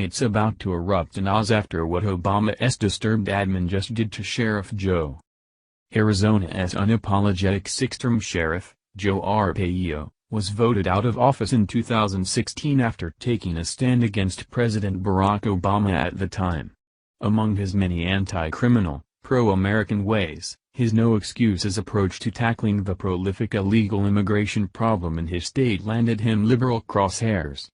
riots about to erupt in Oz after what Obama's disturbed admin just did to Sheriff Joe. Arizona's unapologetic six-term sheriff, Joe Arpaio, was voted out of office in 2016 after taking a stand against President Barack Obama at the time. Among his many anti-criminal, pro-American ways, his no-excuses approach to tackling the prolific illegal immigration problem in his state landed him liberal crosshairs.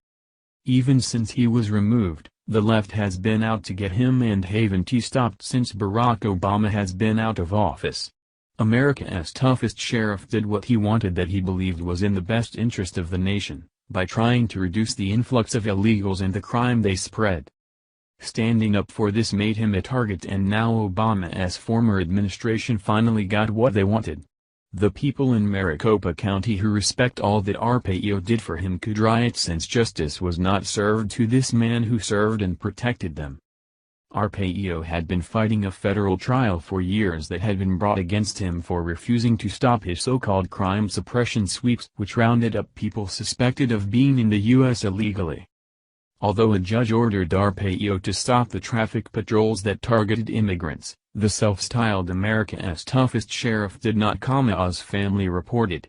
Even since he was removed, the left has been out to get him and haven't stopped since Barack Obama has been out of office. America's toughest sheriff did what he wanted that he believed was in the best interest of the nation, by trying to reduce the influx of illegals and the crime they spread. Standing up for this made him a target, and now Obama's former administration finally got what they wanted. The people in Maricopa County who respect all that Arpaio did for him could riot since justice was not served to this man who served and protected them. Arpaio had been fighting a federal trial for years that had been brought against him for refusing to stop his so-called crime suppression sweeps which rounded up people suspected of being in the U.S. illegally. Although a judge ordered Arpaio to stop the traffic patrols that targeted immigrants, the self-styled America's toughest sheriff did not come, Oz family reported.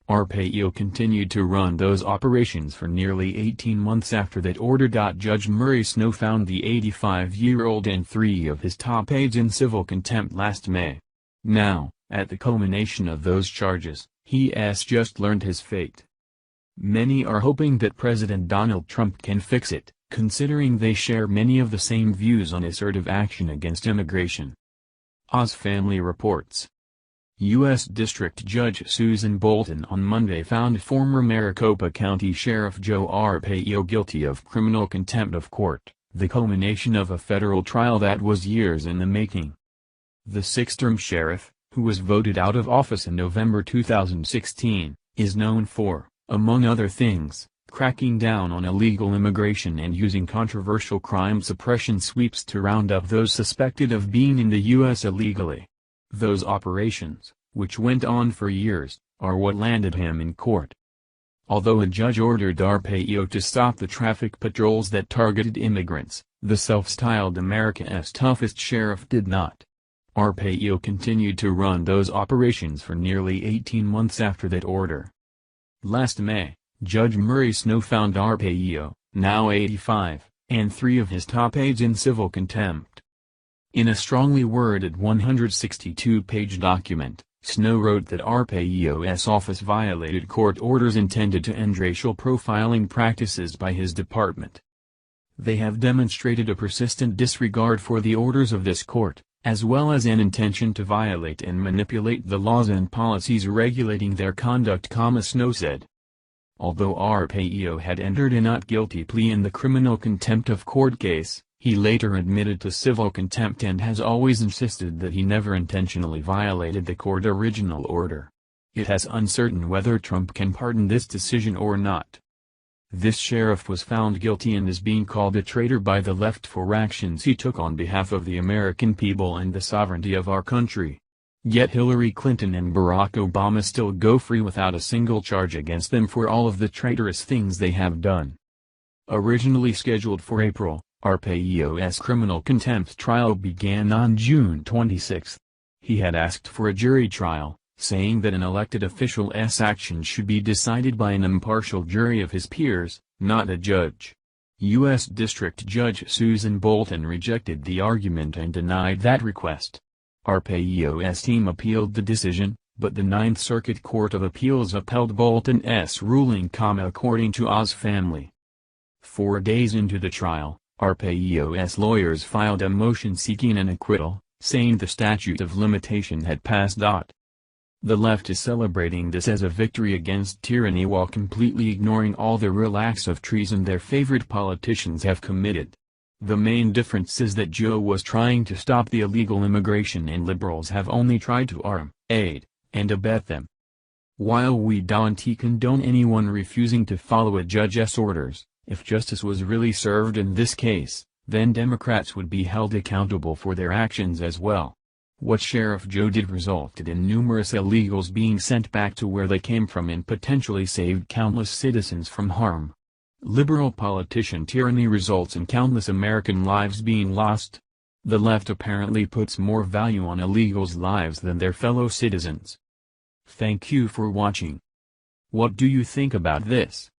Arpaio continued to run those operations for nearly 18 months after that order. Judge Murray Snow found the 85-year-old and 3 of his top aides in civil contempt last May. Now, at the culmination of those charges, he has just learned his fate. Many are hoping that President Donald Trump can fix it, considering they share many of the same views on assertive action against immigration. Oz family reports. U.S. District Judge Susan Bolton on Monday found former Maricopa County Sheriff Joe Arpaio guilty of criminal contempt of court, the culmination of a federal trial that was years in the making. The six-term sheriff, who was voted out of office in November 2016, is known for, among other things, cracking down on illegal immigration and using controversial crime suppression sweeps to round up those suspected of being in the U.S. illegally. Those operations, which went on for years, are what landed him in court. Although a judge ordered Arpaio to stop the traffic patrols that targeted immigrants, the self-styled America's toughest sheriff did not. Arpaio continued to run those operations for nearly 18 months after that order. Last May, Judge Murray Snow found Arpaio, now 85, and 3 of his top aides in civil contempt. In a strongly worded 162-page document, Snow wrote that Arpaio's office violated court orders intended to end racial profiling practices by his department. They have demonstrated a persistent disregard for the orders of this court, as well as an intention to violate and manipulate the laws and policies regulating their conduct, Snow said. Although Arpaio had entered a not guilty plea in the criminal contempt of court case, he later admitted to civil contempt and has always insisted that he never intentionally violated the court original order. It is uncertain whether Trump can pardon this decision or not. This sheriff was found guilty and is being called a traitor by the left for actions he took on behalf of the American people and the sovereignty of our country. Yet Hillary Clinton and Barack Obama still go free without a single charge against them for all of the traitorous things they have done. Originally scheduled for April, Arpaio's criminal contempt trial began on June 26. He had asked for a jury trial, saying that an elected official's action should be decided by an impartial jury of his peers, not a judge. U.S. District Judge Susan Bolton rejected the argument and denied that request. Arpaio's team appealed the decision, but the Ninth Circuit Court of Appeals upheld Bolton's ruling, according to Oz family. 4 days into the trial, Arpaio's lawyers filed a motion seeking an acquittal, saying the statute of limitation had passed. The left is celebrating this as a victory against tyranny while completely ignoring all the real acts of treason their favorite politicians have committed. The main difference is that Joe was trying to stop the illegal immigration and liberals have only tried to arm, aid, and abet them. While we don't condone anyone refusing to follow a judge's orders, if justice was really served in this case, then Democrats would be held accountable for their actions as well. What Sheriff Joe did resulted in numerous illegals being sent back to where they came from and potentially saved countless citizens from harm. Liberal politician tyranny results in countless American lives being lost. The left apparently puts more value on illegals' lives than their fellow citizens. Thank you for watching. What do you think about this?